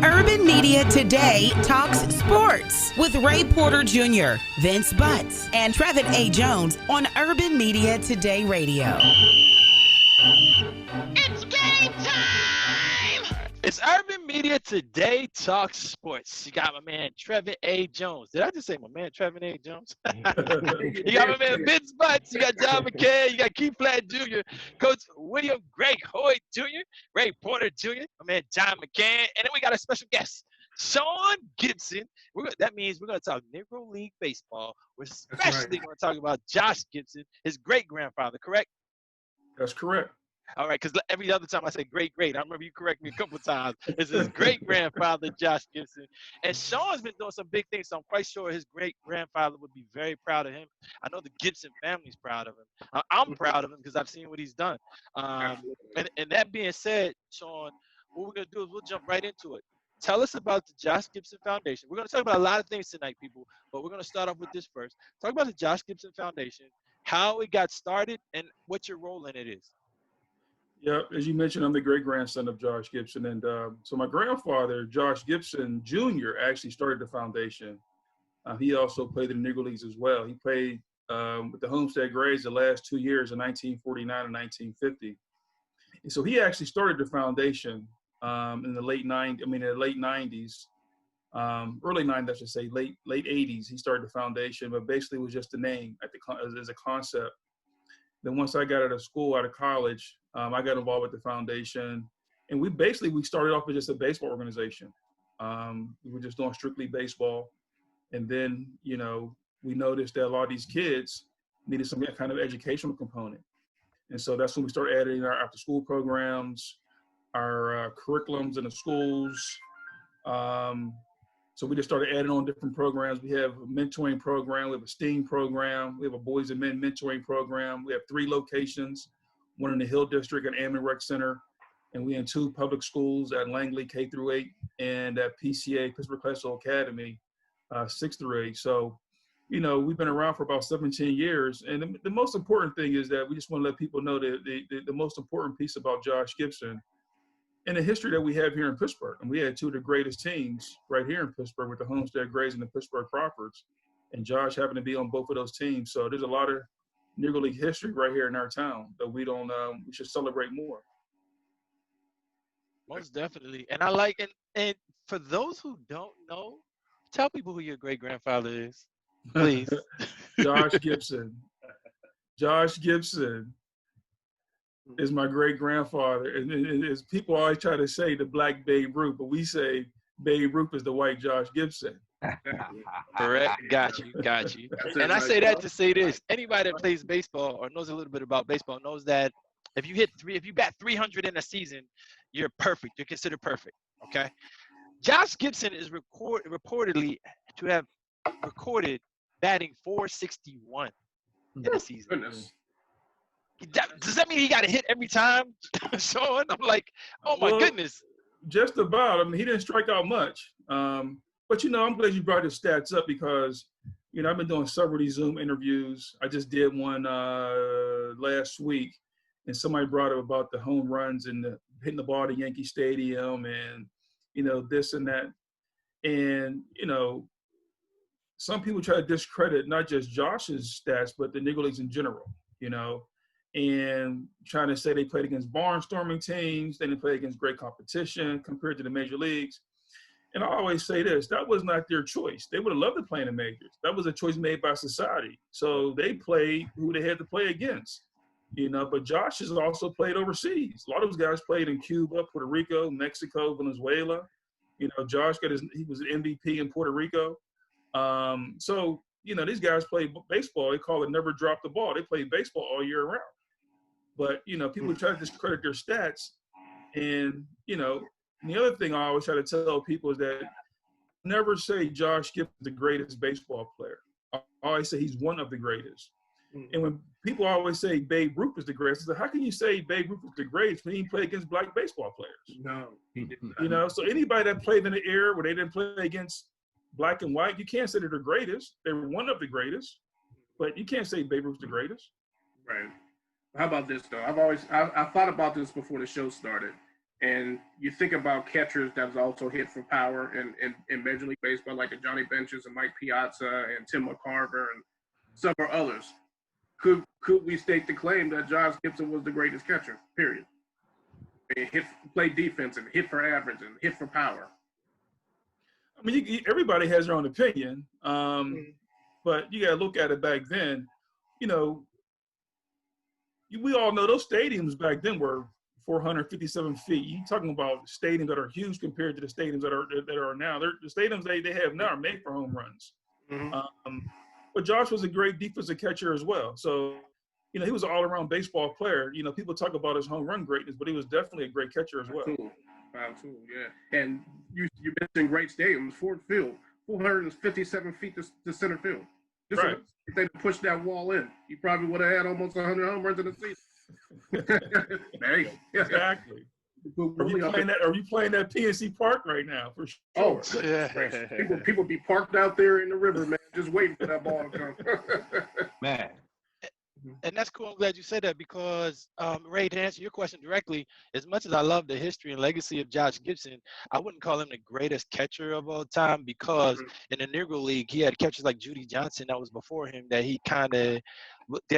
Urban Media Today talks sports with Ray Porter Jr., Vince Butts, and Trevin A. Jones on Urban Media Today Radio. It's game time! It's Urban Media Today Talks Sports. You got my man Trevin A. Jones. Did I just say my man Trevin A. Jones? You got my man Vince Butts. You got John McCann. You got Keith Flatt Jr., Coach William Greg Hoyt Jr., Ray Porter Jr., my man John McCann. And then we got a special guest, Sean Gibson. That means we're going to talk Negro League baseball. We're especially going to talk about Josh Gibson, his great-grandfather, correct? That's correct. All right, because every other time I say great, I remember you correct me a couple of times. It's his great-grandfather, Josh Gibson. And Sean's been doing some big things, so I'm quite sure his great-grandfather would be very proud of him. I know the Gibson family's proud of him. I'm proud of him because I've seen what he's done. And that being said, Sean, what we're going to do is we'll jump right into it. Tell us about the Josh Gibson Foundation. We're going to talk about a lot of things tonight, people, but we're going to start off with this first. Talk about the Josh Gibson Foundation, how it got started, and what your role in it is. Yeah, as you mentioned, I'm the great-grandson of Josh Gibson. And so my grandfather, Josh Gibson Jr., actually started the foundation. He also played in the Negro Leagues as well. He played with the Homestead Grays the last 2 years in 1949 and 1950. And so he actually started the foundation in the late 90s, early 90s, I should say, late 80s. He started the foundation, but basically it was just a name as a concept. Then once I got out of school, out of college, I got involved with the foundation. And we started off with just a baseball organization. We were just doing strictly baseball. And then, we noticed that a lot of these kids needed some kind of educational component. And so that's when we started adding our after-school programs, our curriculums in the schools. So we just started adding on different programs. We have a mentoring program, we have a STEAM program, we have a boys and men mentoring program. We have 3 locations, one in the Hill District at Ammon Rec Center, and we in 2 public schools at Langley K through 8 and at PCA, Pittsburgh Classical Academy, 6 through 8. So, we've been around for about 17 years. And the most important thing is that we just want to let people know that the most important piece about Josh Gibson and the history that we have here in Pittsburgh. And we had 2 of the greatest teams right here in Pittsburgh with the Homestead Grays and the Pittsburgh Crawfords. And Josh happened to be on both of those teams. So there's a lot of Negro League history right here in our town that we should celebrate more. Most definitely. And I like it. And for those who don't know, tell people who your great-grandfather is, please. Josh Gibson. Josh Gibson is my great-grandfather. And as people always try to say the black Babe Ruth, but we say Babe Ruth is the white Josh Gibson. Correct. Got you. And I say that to say this. Anybody that plays baseball or knows a little bit about baseball knows that if you bat 300 in a season, you're perfect. You're considered perfect. Okay. Josh Gibson is reportedly to have recorded batting 461 in a season. Goodness. Does that mean he got a hit every time, Sean? I'm like, oh my goodness. Just about. I mean, he didn't strike out much. But I'm glad you brought his stats up because, I've been doing several of these Zoom interviews. I just did one last week, and somebody brought up about the home runs and hitting the ball at Yankee Stadium and, this and that. And, some people try to discredit not just Josh's stats, but the Negro Leagues in general, and trying to say they played against barnstorming teams, then they played against great competition compared to the major leagues. And I always say this, that was not their choice. They would have loved to play in the majors. That was a choice made by society. So they played who they had to play against, but Josh has also played overseas. A lot of those guys played in Cuba, Puerto Rico, Mexico, Venezuela. Josh he was an MVP in Puerto Rico. So, these guys play baseball. They call it never drop the ball. They play baseball all year round. But, people try to discredit their stats. And, the other thing I always try to tell people is that never say Josh Gibson is the greatest baseball player. I always say he's one of the greatest. And when people always say Babe Ruth is the greatest, I say, how can you say Babe Ruth is the greatest when he played against black baseball players? No, he did not. So anybody that played in the era where they didn't play against black and white, you can't say they're the greatest. They're one of the greatest, but you can't say Babe Ruth's the greatest. Right. How about this though? I thought about this before the show started, and you think about catchers that was also hit for power in Major League Baseball, like the Johnny Benches and Mike Piazza and Tim McCarver and several others. Could we state the claim that Josh Gibson was the greatest catcher? Period. Played defense and hit for average and hit for power. I mean, everybody has their own opinion, but you got to look at it back then. You know, we all know those stadiums back then were 457 feet. You're talking about stadiums that are huge compared to the stadiums that are now. The stadiums they have now are made for home runs. But Josh was a great defensive catcher as well. So, you know, he was an all-around baseball player. You know, people talk about his home run greatness, but he was definitely a great catcher as well. Absolutely, yeah. And you mentioned great stadiums. Ford Field, 457 feet to center field. Right. If they pushed that wall in, you probably would have had almost 100 home runs in the season. There you go. Exactly. Are you playing that PNC Park right now? For sure. Oh, yeah. People be parked out there in the river, man, just waiting for that ball to come. Man. And that's cool. I'm glad you said that because, Ray, to answer your question directly, as much as I love the history and legacy of Josh Gibson, I wouldn't call him the greatest catcher of all time because in the Negro League, he had catchers like Judy Johnson that was before him that he that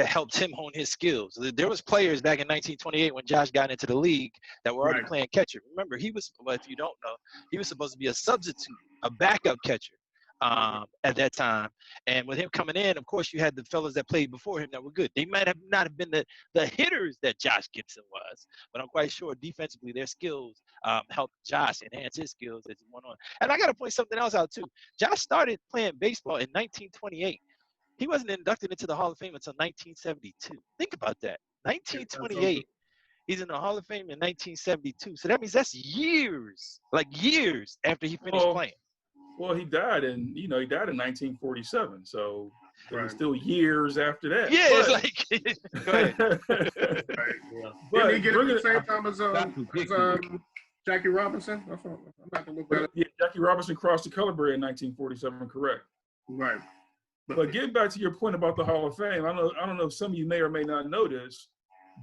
helped him hone his skills. There was players back in 1928 when Josh got into the league that were already playing catcher. Remember, well, if you don't know, he was supposed to be a substitute, a backup catcher. At that time, and with him coming in, of course, you had the fellas that played before him that were good. They might have not have been the hitters that Josh Gibson was, but I'm quite sure defensively their skills helped Josh enhance his skills as he went on. And I got to point something else out too. Josh started playing baseball in 1928. He wasn't inducted into the Hall of Fame until 1972. Think about that. 1928. He's in the Hall of Fame in 1972. So that means that's years after he finished playing. Well, he died in 1947, so it was still years after that. Yeah, it's like, go ahead. But didn't he get it at the same time as Jackie Robinson? I'm not gonna look that up. Yeah, Jackie Robinson crossed the color barrier in 1947, correct. Right. But getting back to your point about the Hall of Fame, I don't know if some of you may or may not know this,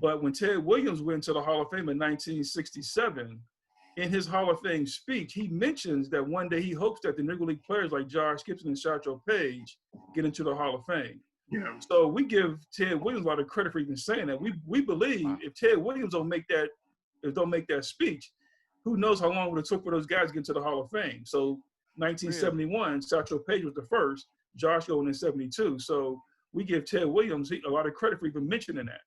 but when Ted Williams went to the Hall of Fame in 1967, in his Hall of Fame speech, he mentions that one day he hopes that the Negro League players like Josh Gibson and Satchel Paige get into the Hall of Fame. Yeah. So we give Ted Williams a lot of credit for even saying that. We believe if Ted Williams don't make that speech, who knows how long it would have took for those guys to get into the Hall of Fame. So 1971, Satchel Paige was the first, Josh going in 72. So we give Ted Williams a lot of credit for even mentioning that.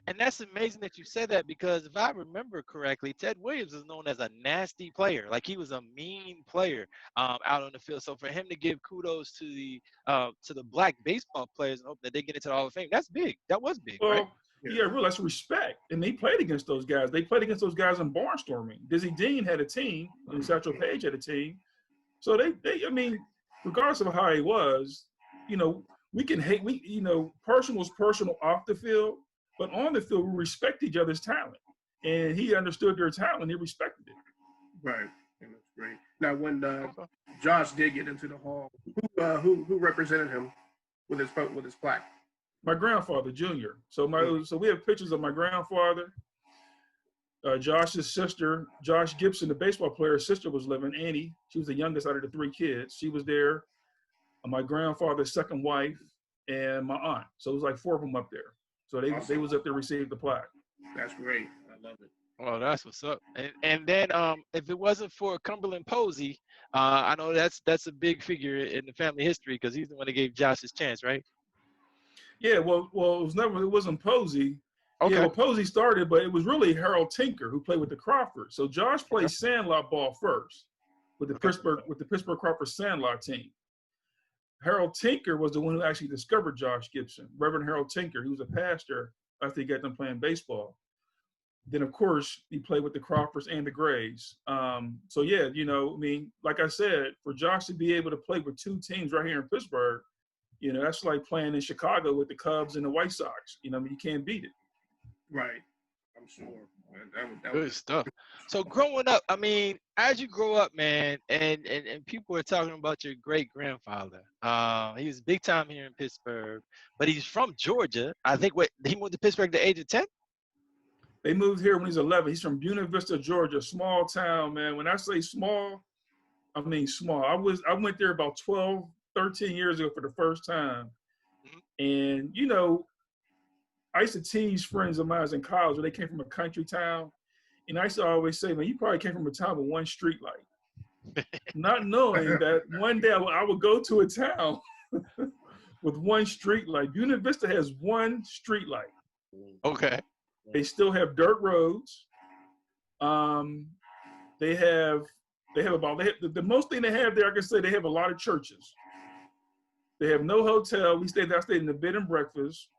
And that's amazing that you said that because if I remember correctly, Ted Williams is known as a nasty player. Like he was a mean player out on the field. So for him to give kudos to the black baseball players and hope that they get into the Hall of Fame, that's big. That was big, right? Yeah, really, that's respect. And they played against those guys. They played against those guys in barnstorming. Dizzy Dean had a team, and Satchel Paige had a team. So they I mean, regardless of how he was, we can hate. Personal was personal off the field. But on the field, we respect each other's talent. And he understood their talent. He respected it. Right. And that's great. Now, when Josh did get into the Hall, who represented him with his plaque? My grandfather, Junior. So we have pictures of my grandfather, Josh's sister, Josh Gibson, the baseball player's sister was living, Annie. She was the youngest out of the three kids. She was there. My grandfather's second wife and my aunt. So it was like four of them up there. So they was up there received the plaque. That's great. I love it. Oh, that's what's up. And then if it wasn't for Cumberland Posey, I know that's a big figure in the family history because he's the one that gave Josh his chance, right? Yeah, well, it wasn't Posey. Okay. Yeah, well, Posey started, but it was really Harold Tinker who played with the Crawfords. So Josh played sandlot ball first with the Pittsburgh Crawford sandlot team. Harold Tinker was the one who actually discovered Josh Gibson. Reverend Harold Tinker, he was a pastor after he got them playing baseball. Then, of course, he played with the Crawfords and the Grays. So, yeah, like I said, for Josh to be able to play with two teams right here in Pittsburgh, that's like playing in Chicago with the Cubs and the White Sox. You can't beat it. Right. I'm sure. That Good was stuff. So growing up, I mean, as you grow up, man, and people are talking about your great grandfather. He was big time here in Pittsburgh, but he's from Georgia. I think he moved to Pittsburgh at the age of 10. They moved here when he's 11. He's from Buena Vista, Georgia, small town, man. When I say small, I mean small. I went there about 12, 13 years ago for the first time. And, you know, I used to tease friends of mine in college where they came from a country town. And I used to always say, man, you probably came from a town with one street light. Not knowing that one day I would go to a town with one street light. Buena Vista has one street light. Okay. They still have dirt roads. They have the most thing they have there, I can say, they have a lot of churches. They have no hotel. I stayed in a bed and breakfast.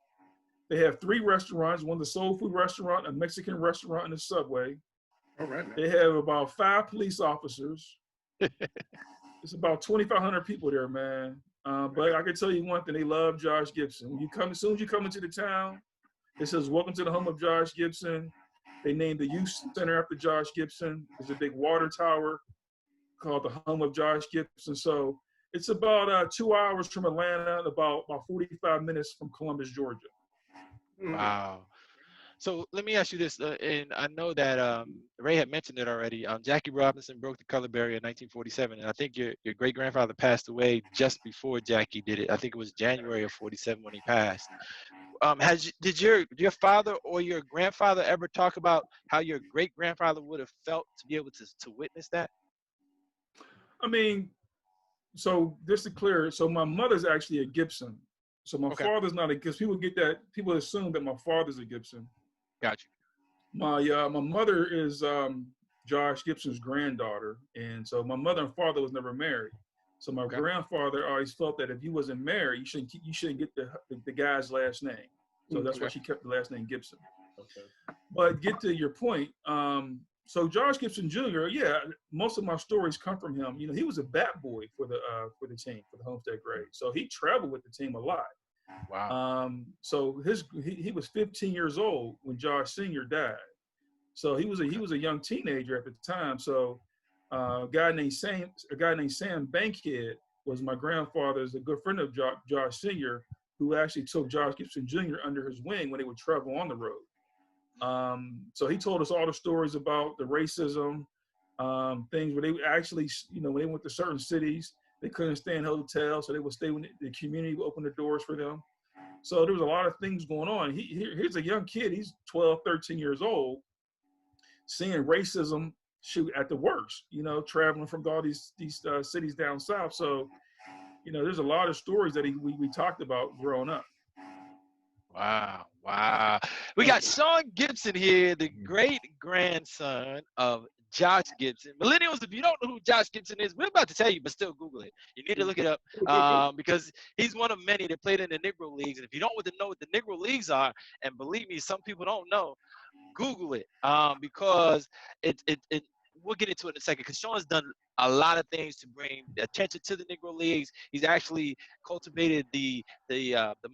They have 3 restaurants, one's a soul food restaurant, a Mexican restaurant, and a Subway. all right, man. They have about 5 police officers. It's about 2,500 people there, man. But I can tell you one thing, they love Josh Gibson. As soon as you come into the town, it says, welcome to the home of Josh Gibson. They named the youth center after Josh Gibson. There's a big water tower called the home of Josh Gibson. So it's about 2 hours from Atlanta, about 45 minutes from Columbus, Georgia. Wow. So let me ask you this, and I know that Ray had mentioned it already. Jackie Robinson broke the color barrier in 1947, and I think your great grandfather passed away just before Jackie did it. I think it was January of '47 when he passed. Did your father or your grandfather ever talk about how your great grandfather would have felt to be able to witness that? I mean, so just to clear, so my mother's actually a Gibson. So my father's not a Gibson. People assume that my father's a Gibson. Gotcha. My mother is Josh Gibson's granddaughter, and so my mother and father was never married. So my grandfather always felt that if you wasn't married, you shouldn't get the guy's last name. So that's why she kept the last name Gibson. Okay. But get to your point. So Josh Gibson Jr., most of my stories come from him. You know, he was a bat boy for the team, for the Homestead Gray. So he traveled with the team a lot. Wow. So he was 15 years old when Josh Sr. died. So he was a young teenager at the time. So a guy named Sam Bankhead was my grandfather's a good friend of Josh Sr., who actually took Josh Gibson Jr. under his wing when they would travel on the road. So he told us all the stories about the racism, things where they actually, when they went to certain cities, they couldn't stay in hotels, so they would stay when the community would open the doors for them. So there was a lot of things going on. Here's a young kid, he's 12, 13 years old, seeing racism at the worst, traveling from all these cities down south. So, there's a lot of stories that we talked about growing up. Wow. We got Sean Gibson here, the great grandson of Josh Gibson. Millennials, if you don't know who Josh Gibson is, we're about to tell you, but still Google it. You need to look it up because he's one of many that played in the Negro Leagues. And if you don't know what the Negro Leagues are, and believe me, some people don't know, Google it because we'll get into it in a second because Sean's done a lot of things to bring attention to the Negro Leagues. He's actually cultivated the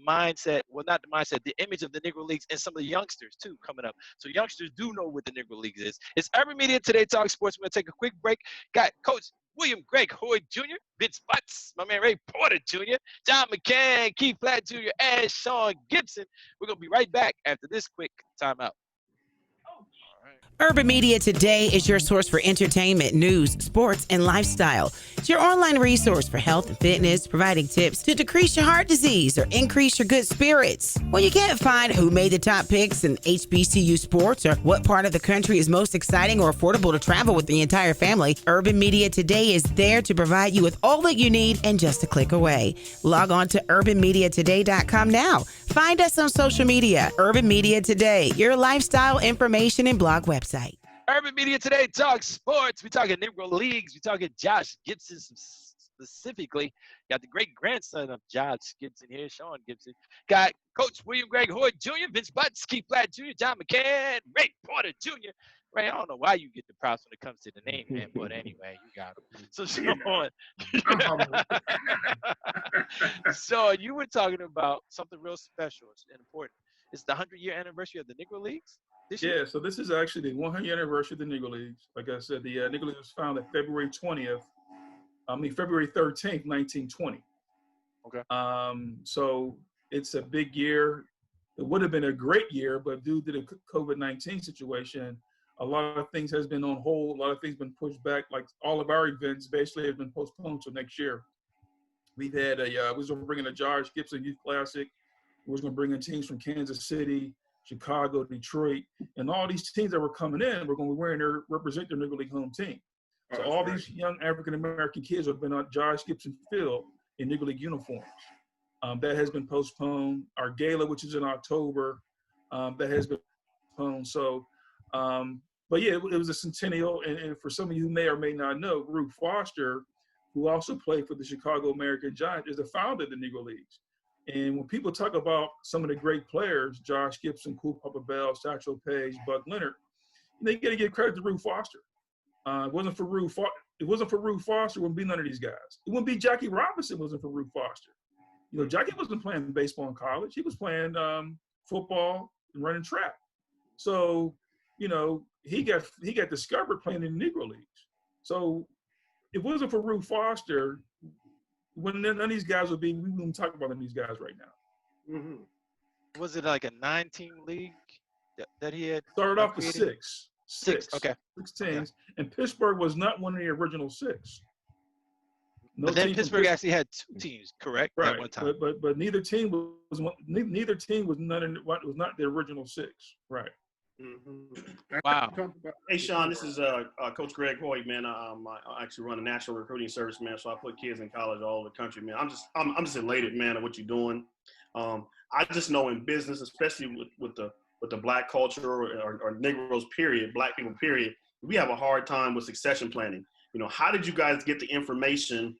mindset, well, not the mindset, the image of the Negro Leagues and some of the youngsters too coming up. So youngsters do know what the Negro Leagues is. It's Urban Media Today Talk Sports. We're going to take a quick break. Got Coach William Greg Hoyd Jr., Vince Butts, my man Ray Porter Jr., John McCann, Keith Platt Jr., and Sean Gibson. We're going to be right back after this quick timeout. Urban Media Today is your source for entertainment, news, sports, and lifestyle. It's your online resource for health and fitness, providing tips to decrease your heart disease or increase your good spirits. When you can't find who made the top picks in HBCU sports or what part of the country is most exciting or affordable to travel with the entire family, Urban Media Today is there to provide you with all that you need and just a click away. Log on to urbanmediatoday.com now. Find us on social media. Urban Media Today, your lifestyle information and blog website. Urban Media Today talks sports. We're talking Negro Leagues. We're talking Josh Gibson specifically. Got the great grandson of Josh Gibson here, Sean Gibson. Got Coach William Greg Hoyd Jr., Vince Butts, Keith Platt Jr., John McCann, Ray Porter Jr. Ray, I don't know why you get the props when it comes to the name, man, but anyway, you got him. So, Sean, so you were talking about something real special and important. It's the 100-year anniversary of the Negro Leagues? This year? Yeah, so this is actually the 100th anniversary of the Negro Leagues. Like I said, the Negro Leagues was founded February 13th, 1920. Okay. So it's a big year. It would have been a great year, but due to the COVID-19 situation, a lot of things has been on hold. A lot of things been pushed back. Like all of our events basically have been postponed till next year. We've had we was going to bring in a Josh Gibson Youth Classic. We was going to bring in teams from Kansas City, Chicago, Detroit, and all these teams that were coming in were going to be wearing represent their Negro League home team. So all these young African American kids have been on Josh Gibson Field in Negro League uniforms. That has been postponed. Our gala, which is in October, that has been postponed. So, but yeah, it was a centennial. And for some of you who may or may not know, Rube Foster, who also played for the Chicago American Giants, is the founder of the Negro Leagues. And when people talk about some of the great players, Josh Gibson, Cool Papa Bell, Satchel Paige, Buck Leonard, they got to give credit to Rube Foster. It wasn't for Rube Foster, it wouldn't be none of these guys. It wouldn't be Jackie Robinson, it wasn't for Rube Foster. You know, Jackie wasn't playing baseball in college. He was playing football and running track. So, you know, he got discovered playing in the Negro Leagues. So if it wasn't for Rube Foster, none of these guys we wouldn't talk about none of these guys right now. Mm-hmm. Was it like a 9-team league that he had? Started off with six. Okay. 6 teams. Okay. And Pittsburgh was not one of the original 6. But then Pittsburgh actually had 2 teams, correct? Right. At one time. But neither team was not the original 6. Right. Mm-hmm. Wow. Hey, Sean, this is Coach Greg Hoyt, man. I actually run a national recruiting service, man. So I put kids in college all over the country, man. I'm just elated, man, at what you're doing. I just know in business, especially with the black culture or Negroes, period, black people, period, we have a hard time with succession planning. You know, how did you guys get the information,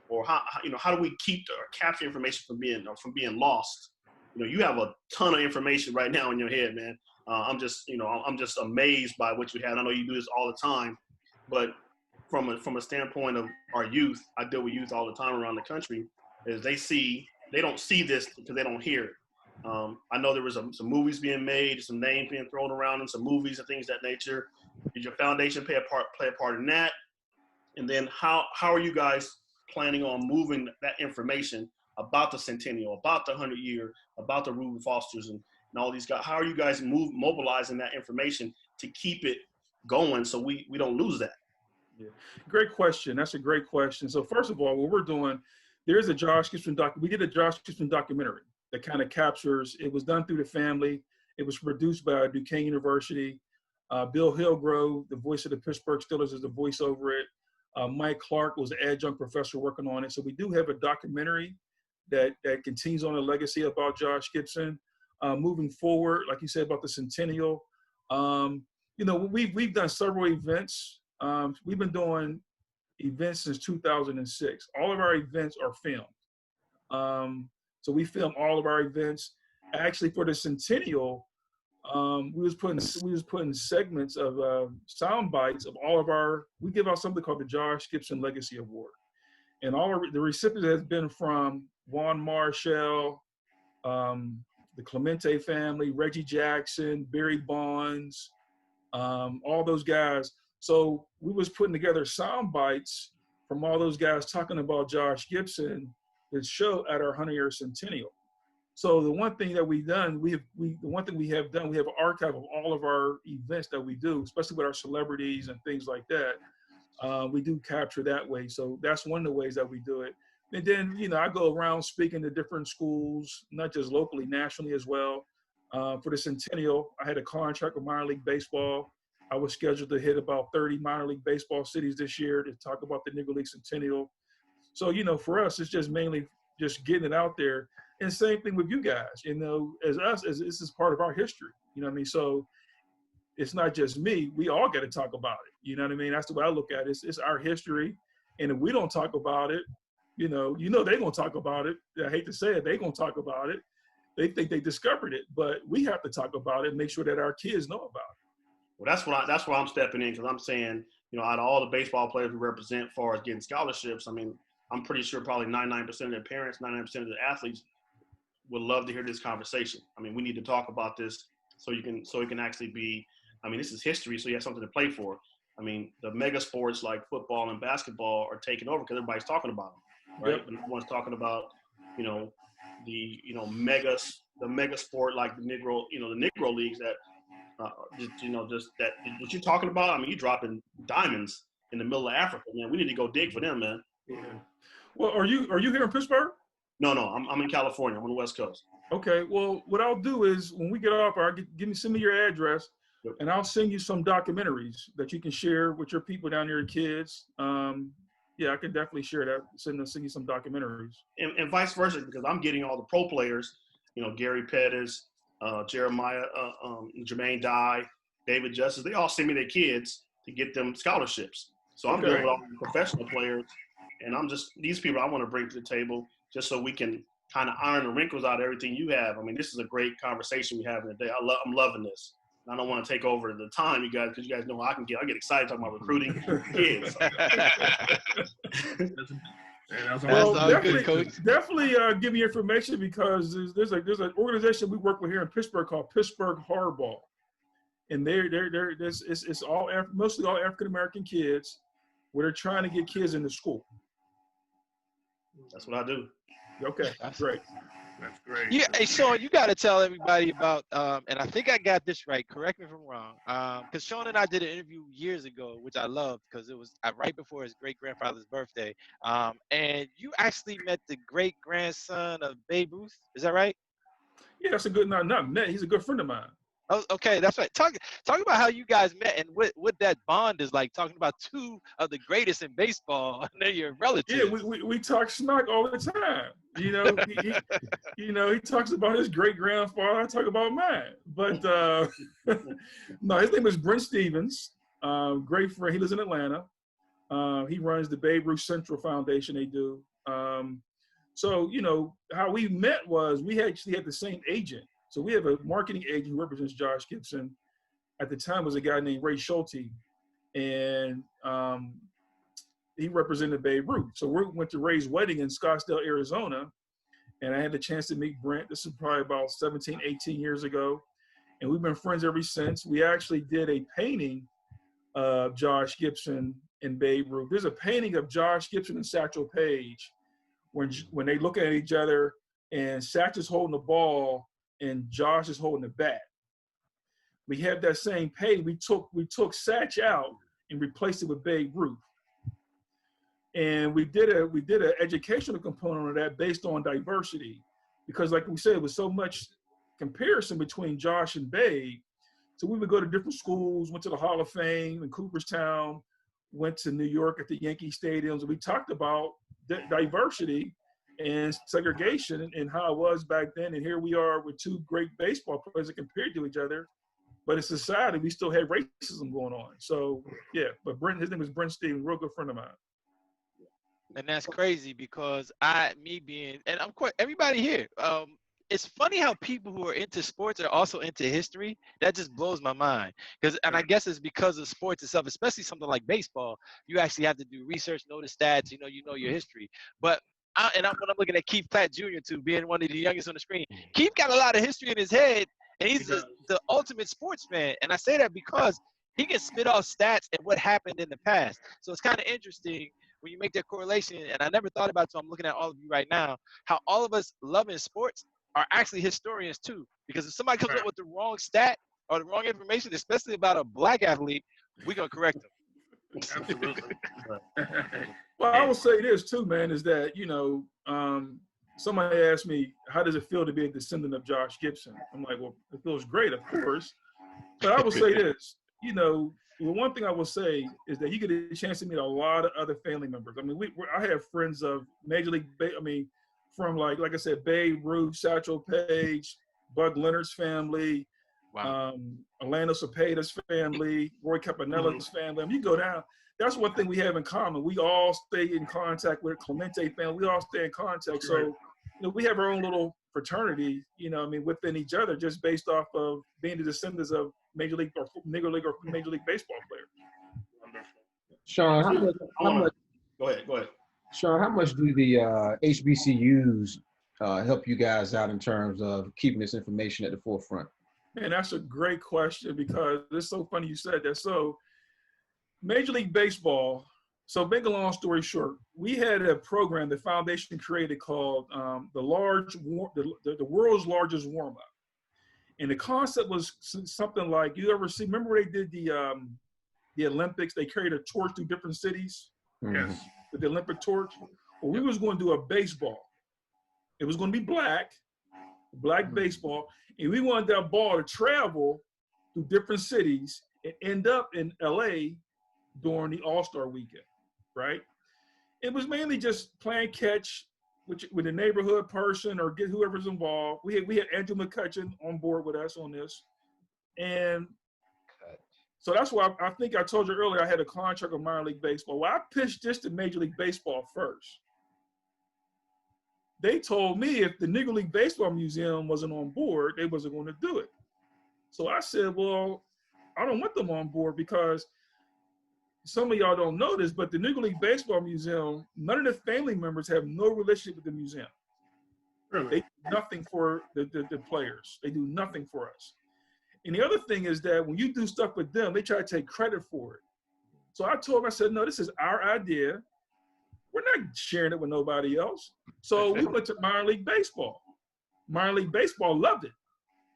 or how do we keep or capture information from being lost? You know, you have a ton of information right now in your head, man. I'm just amazed by what you have. I know you do this all the time, but from a standpoint of our youth, I deal with youth all the time around the country, is they don't see this because they don't hear it. I know there was some movies being made, some names being thrown around in some movies and things of that nature. Did your foundation play a part in that? And then how are you guys planning on moving that information about the centennial, about the 100-year, about the Rube Fosters and all these guys? How are you guys mobilizing that information to keep it going so we don't lose that? Yeah, great question. That's a great question. So first of all, what we're doing, there's a Josh Gibson we did a Josh Gibson documentary that kind of captures. It was done through the family. It was produced by Duquesne University. Bill Hillgrove, the voice of the Pittsburgh Steelers, is the voice over it. Mike Clark was the adjunct professor working on it. So we do have a documentary that continues on a legacy about Josh Gibson. Moving forward, like you said about the centennial, you know, we've done several events. We've been doing events since 2006. All of our events are filmed. So we film all of our events. Actually, for the centennial, we was putting segments of sound bites of all of our. We give out something called the Josh Gibson Legacy Award, and the recipients has been from Juan Marshall, the Clemente family, Reggie Jackson, Barry Bonds, all those guys. So we was putting together sound bites from all those guys talking about Josh Gibson, his show at our 100-year centennial. So the one thing that we've done, we have an archive of all of our events that we do, especially with our celebrities and things like that. We do capture that way. So that's one of the ways that we do it. And then, you know, I go around speaking to different schools, not just locally, nationally as well. For the centennial, I had a contract with minor league baseball. I was scheduled to hit about 30 minor league baseball cities this year to talk about the Negro League centennial. So, you know, for us, it's just mainly just getting it out there. And same thing with you guys, you know, as this is part of our history, you know what I mean? So it's not just me, we all got to talk about it. You know what I mean? That's the way I look at it. It's our history. And if we don't talk about it, you know, they're going to talk about it. I hate to say it, they're going to talk about it. They think they discovered it, but we have to talk about it and make sure that our kids know about it. Well, that's where I'm stepping in, because I'm saying, you know, out of all the baseball players we represent as far as getting scholarships, I mean, I'm pretty sure probably 99% of their parents, 99% of the athletes would love to hear this conversation. I mean, we need to talk about this so it can actually be. I mean, this is history, so you have something to play for. I mean, the mega sports like football and basketball are taking over because everybody's talking about them, right? Yep. But no one's talking about, the mega sport like the Negro, the Negro leagues that, just that what you're talking about. I mean, you're dropping diamonds in the middle of Africa, man. We need to go dig for them, man. Yeah. Well, are you here in Pittsburgh? No, I'm in California. I'm on the West Coast. Okay. Well, what I'll do is when we get off, send me your address, Yep. and I'll send you some documentaries that you can share with your people down there, kids. Yeah, I can definitely share that. Send you some documentaries. And vice versa, because I'm getting all the pro players, Gary Pettis, Jeremiah, Jermaine Dye, David Justice. They all send me their kids to get them scholarships. So I'm dealing with all the professional players, and these people I want to bring to the table just so we can kind of iron the wrinkles out of everything you have. I mean, this is a great conversation we have today. I'm loving this. I don't want to take over the time, you guys, because you guys know how I get excited talking about recruiting kids. Well, definitely give me information, because there's an organization we work with here in Pittsburgh called Pittsburgh Hardball, and it's mostly all African American kids, where they're trying to get kids into school. That's what I do. Okay, great. That's great. Yeah, hey, Sean, you got to tell everybody about, and I think I got this right. Correct me if I'm wrong. Because Sean and I did an interview years ago, which I loved because it was right before his great-grandfather's birthday. And you actually met the great-grandson of Babe Ruth. Is that right? Yeah, that's a good, not met. He's a good friend of mine. Oh, okay, that's right. Talk about how you guys met and what that bond is like. Talking about two of the greatest in baseball, and they're your relatives. Yeah, we talk smack all the time. He talks about his great grandfather. I talk about mine. But no, his name is Brent Stevens. Great friend. He lives in Atlanta. He runs the Babe Ruth Central Foundation. They do. So how we met was we actually had the same agent. So we have a marketing agent who represents Josh Gibson. At the time was a guy named Ray Schulte, and he represented Babe Ruth. So we went to Ray's wedding in Scottsdale, Arizona, and I had the chance to meet Brent. This is probably about 17, 18 years ago, and we've been friends ever since. We actually did a painting of Josh Gibson and Babe Ruth. There's a painting of Josh Gibson and Satchel Paige when they look at each other, and Satchel's holding the ball and Josh is holding the bat. We have that same page. We took Satch out and replaced it with Babe Ruth. And we did an educational component of that based on diversity, because like we said, it was so much comparison between Josh and Babe. So we would go to different schools, went to the Hall of Fame in Cooperstown, went to New York at the Yankee stadiums, and we talked about diversity and segregation and how it was back then. And here we are with two great baseball players that compared to each other, but in society, we still had racism going on. So yeah, but his name is Brent Stevens, real good friend of mine. And that's crazy because and of course, everybody here, it's funny how people who are into sports are also into history. That just blows my mind. And I guess it's because of sports itself, especially something like baseball, you actually have to do research, know the stats, you know your history. But when I'm looking at Keith Platt Jr. too, being one of the youngest on the screen, Keith got a lot of history in his head, and he's the ultimate sports fan. And I say that because he can spit off stats and what happened in the past. So it's kind of interesting when you make that correlation, and I never thought about it, so I'm looking at all of you right now, how all of us loving sports are actually historians too. Because if somebody comes up with the wrong stat or the wrong information, especially about a black athlete, we're going to correct them. Absolutely. Well, I will say this too, man, is that, somebody asked me, how does it feel to be a descendant of Josh Gibson? I'm like, well, it feels great, of course. But I will say this, the one thing I will say is that you get a chance to meet a lot of other family members. I mean, I have friends of Major League, from like I said, Babe Ruth, Satchel Paige, Bud Leonard's family, wow. Orlando Cepeda's family, Roy Campanella's family. I mean, you go down. That's one thing we have in common. We all stay in contact with Clemente family. We all stay in contact. So, we have our own little fraternity, within each other, just based off of being the descendants of Major League or Negro League or Major League Baseball players. Wonderful. Sean, how much? Go ahead. Sean, how much do the HBCUs help you guys out in terms of keeping this information at the forefront? Man, that's a great question because it's so funny you said that. So Major League Baseball, so make a long story short, we had a program the foundation created called the world's largest warm-up. And the concept was something like, you ever see, remember they did the Olympics, they carried a torch through different cities? Yes. With the Olympic torch. Well, we was going to do a baseball. It was going to be black baseball, and we wanted that ball to travel through different cities and end up in LA during the All-Star weekend, right? It was mainly just playing catch with a neighborhood person or get whoever's involved. We had Andrew McCutcheon on board with us on this. And so that's why I think I told you earlier I had a contract with minor league baseball. Well, I pitched this to Major League Baseball first. They told me if the Negro League Baseball Museum wasn't on board, they wasn't going to do it. So I said, well, I don't want them on board because some of y'all don't know this, but the Negro League Baseball Museum, none of the family members have no relationship with the museum. Really? They do nothing for the players. They do nothing for us. And the other thing is that when you do stuff with them, they try to take credit for it. So I told them, I said, no, this is our idea. We're not sharing it with nobody else. So we went to minor league baseball. Minor league baseball loved it.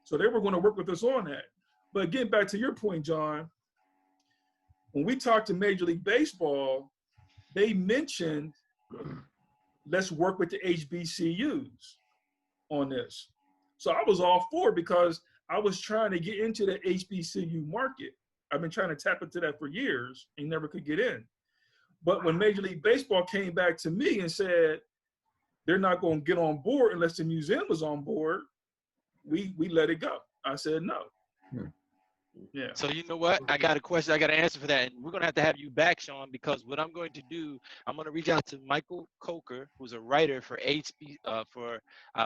So they were going to work with us on that. But getting back to your point, John, when we talked to Major League Baseball, they mentioned, let's work with the HBCUs on this. So I was all for it because I was trying to get into the HBCU market. I've been trying to tap into that for years and never could get in. But when Major League Baseball came back to me and said they're not going to get on board unless the museum was on board, we let it go. I said no. Yeah. So you know what? I got a question. I got an answer for that. And we're going to have you back, Sean, because what I'm going to do, I'm going to reach out to Michael Coker, who's a writer for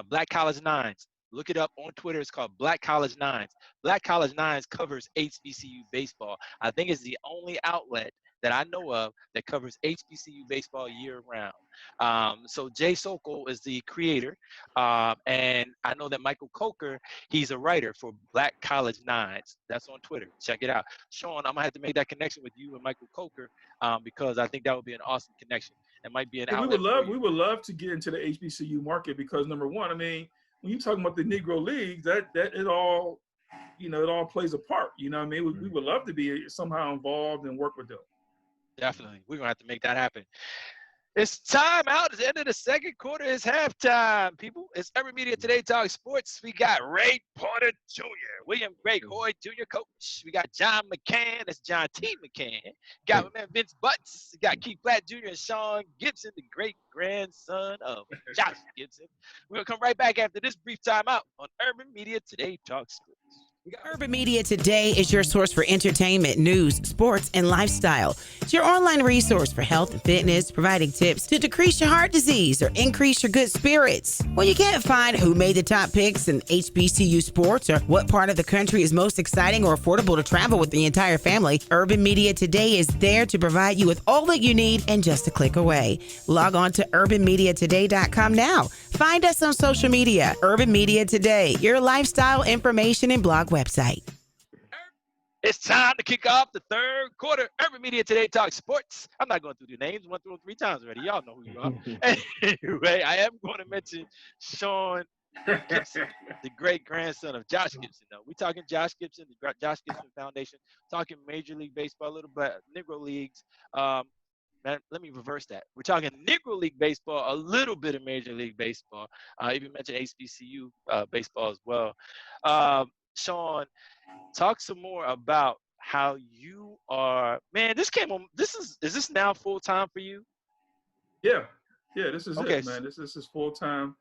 Black College Nines. Look it up on Twitter. It's called Black College Nines. Black College Nines covers HBCU baseball. I think it's the only outlet that I know of that covers HBCU baseball year round. So Jay Sokol is the creator. And I know that Michael Coker, he's a writer for Black College Nines. That's on Twitter. Check it out. Sean, I'm gonna have to make that connection with you and Michael Coker because I think that would be an awesome connection. It might be an outlet. We would love to get into the HBCU market because number one, I mean, when you're talking about the Negro Leagues, that it all, it all plays a part. You know what I mean? We would love to be somehow involved and work with them. Definitely. We're going to have to make that happen. It's time out. It's the end of the second quarter. It's halftime, people. It's Urban Media Today Talk Sports. We got Ray Porter Jr., William Greg Hoy Jr. coach. We got John McCann. That's John T. McCann. Got my man Vince Butts. We got Keith Platt Jr. and Sean Gibson, the great-grandson of Josh Gibson. We're going to come right back after this brief timeout on Urban Media Today Talk Sports. Urban Media Today is your source for entertainment, news, sports, and lifestyle. It's your online resource for health and fitness, providing tips to decrease your heart disease or increase your good spirits. When you can't find who made the top picks in HBCU sports or what part of the country is most exciting or affordable to travel with the entire family, Urban Media Today is there to provide you with all that you need and just a click away. Log on to urbanmediatoday.com now. Find us on social media. Urban Media Today, your lifestyle information and blog website. It's time to kick off the third quarter. Urban Media Today Talk Sports. I'm not going through the names. Went through them 3 times already. Y'all know who you are. Anyway, I am going to mention Sean Gibson, the great-grandson of Josh Gibson. Now, we're talking Josh Gibson, the Josh Gibson Foundation, talking Major League Baseball, a little bit Negro Leagues. Man, let me reverse that. We're talking Negro League Baseball, a little bit of Major League Baseball. Even mentioned HBCU baseball as well. Sean, talk some more about how you are. Man, this came on. Is this now full time for you? Yeah, this is okay. It, man. This is full time.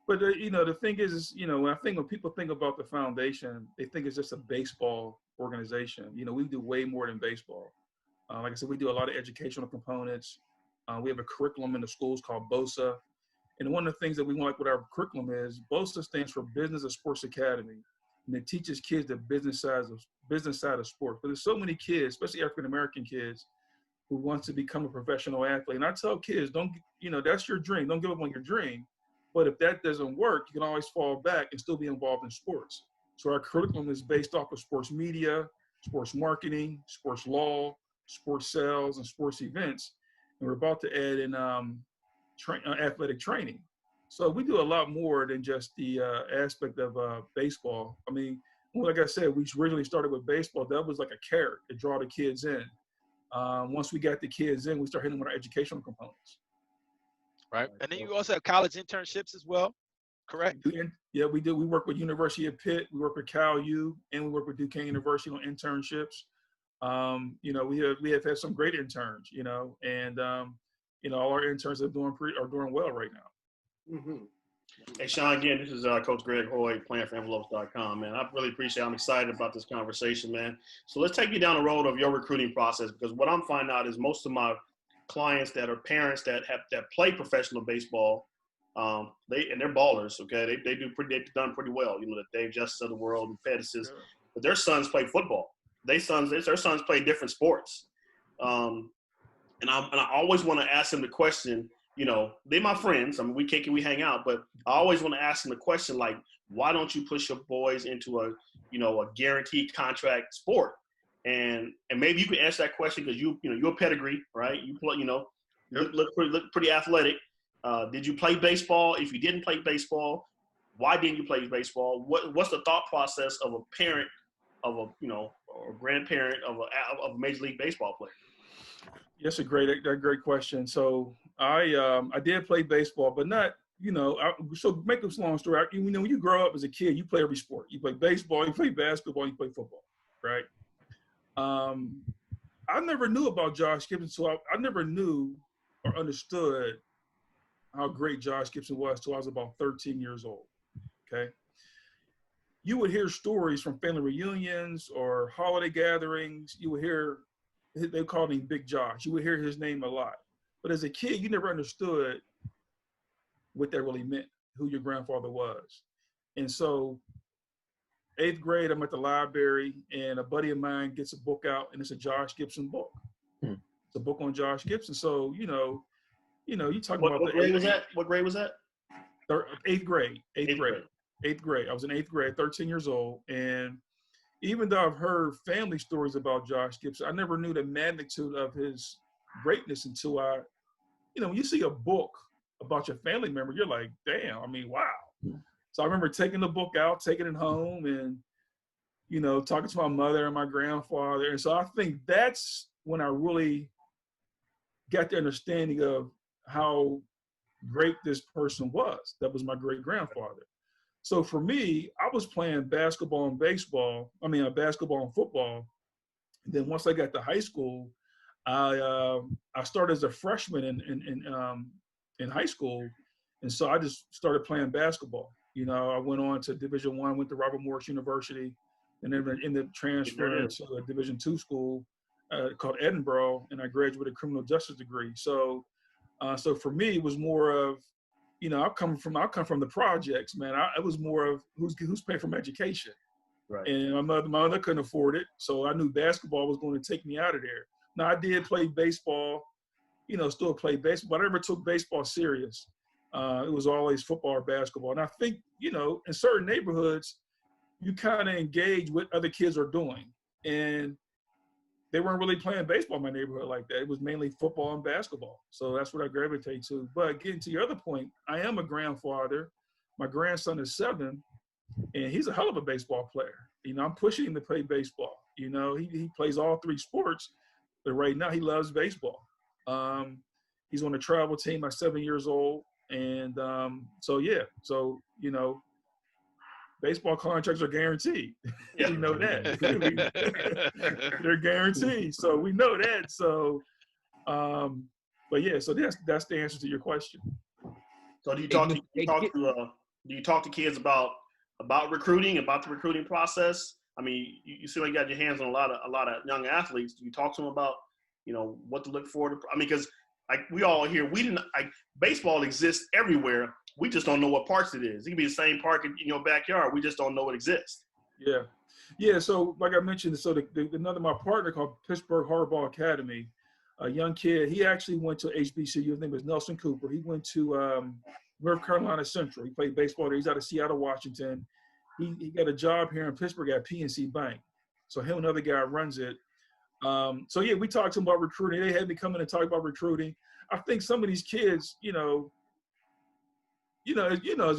But the thing is, when people think about the foundation, they think it's just a baseball organization. We do way more than baseball. Like I said, we do a lot of educational components. We have a curriculum in the schools called BOSA. And one of the things that we want with our curriculum is BOSA stands for Business and Sports Academy. And it teaches kids the business side of sports. But there's so many kids, especially African-American kids, who want to become a professional athlete. And I tell kids, that's your dream. Don't give up on your dream. But if that doesn't work, you can always fall back and still be involved in sports. So our curriculum is based off of sports media, sports marketing, sports law, sports sales, and sports events. And we're about to add in athletic training. So we do a lot more than just the aspect of baseball. I mean, like I said, we originally started with baseball. That was like a carrot to draw the kids in. Once we got the kids in, we start hitting them with our educational components. Right. And then you also have college internships as well, correct? Yeah, we do. We work with University of Pitt, we work with Cal U, and we work with Duquesne University on internships. We have had some great interns, and all our interns are doing well right now. Mm-hmm. Hey, Sean, again, this is Coach Greg Hoy, playingforenvelopes.com, man. I really appreciate it. I'm excited about this conversation, man. So let's take you down the road of your recruiting process, because what I'm finding out is most of my clients that are parents that play professional baseball, they're ballers, okay? They've done pretty well. The Dave Justice of the world, the Pettises, but their sons play football. Their sons play different sports. And I always want to ask them the question, they're my friends. I mean, we kick it, we hang out, but I always want to ask them the question, like, why don't you push your boys into a guaranteed contract sport? And maybe you can answer that question because you're a pedigree, right? You play, look pretty athletic. Did you play baseball? If you didn't play baseball, why didn't you play baseball? What's the thought process of a parent of or grandparent of a Major League Baseball player? That's a great question. So I did play baseball, but not, so make this long story. When you grow up as a kid, you play every sport. You play baseball, you play basketball, you play football, right? I never knew about Josh Gibson, so I never knew or understood how great Josh Gibson was till I was about 13 years old, okay? You would hear stories from family reunions or holiday gatherings. You would hear, they called him Big Josh. You would hear his name a lot. But as a kid, you never understood what that really meant, who your grandfather was. And so 8th grade, I'm at the library, and a buddy of mine gets a book out, and it's a Josh Gibson book. It's a book on Josh Gibson. So, you talk about what grade was that? What grade was that? 8th grade. 8th grade. I was in 8th grade, 13 years old. And even though I've heard family stories about Josh Gibson, I never knew the magnitude of his greatness until when you see a book about your family member, you're like, damn, I mean, wow. So I remember taking the book out, taking it home, and, talking to my mother and my grandfather. And so I think that's when I really got the understanding of how great this person was. That was my great grandfather. So for me, I was playing basketball and basketball and football. And then once I got to high school, I started as a freshman in high school. And so I just started playing basketball. I went on to Division I, went to Robert Morris University, and then ended up transferring to a Division II school called Edinburgh, and I graduated a criminal justice degree. So for me, it was more of, I come from the projects, man. It was more of who's paying for my education. Right. And my mother couldn't afford it, so I knew basketball was going to take me out of there. Now I did play baseball, still play baseball, but I never took baseball serious. It was always football or basketball. And I think, in certain neighborhoods, you kind of engage what other kids are doing. And they weren't really playing baseball in my neighborhood like that. It was mainly football and basketball. So that's what I gravitate to. But getting to your other point, I am a grandfather. My grandson is 7, and he's a hell of a baseball player. I'm pushing him to play baseball. He plays all 3 sports, but right now he loves baseball. He's on a travel team at 7 years old. And baseball contracts are guaranteed. Yeah. You know that. They're guaranteed. So we know that. So, so that's the answer to your question. So do you talk to kids about recruiting, about the recruiting process? I mean, you seem like you got your hands on a lot of young athletes. Do you talk to them about, what to look for? I mean, because we all here, baseball exists everywhere. We just don't know what parts it is. It can be the same park in your backyard. We just don't know it exists. Yeah. So like I mentioned, so another my partner called Pittsburgh Hardball Academy, a young kid. He actually went to HBCU. His name was Nelson Cooper. He went to North Carolina Central. He played baseball there. He's out of Seattle, Washington. he got a job here in Pittsburgh at PNC Bank. So him and another guy runs it. So yeah, we talked to them about recruiting. They had me come in and talk about recruiting. I think some of these kids, as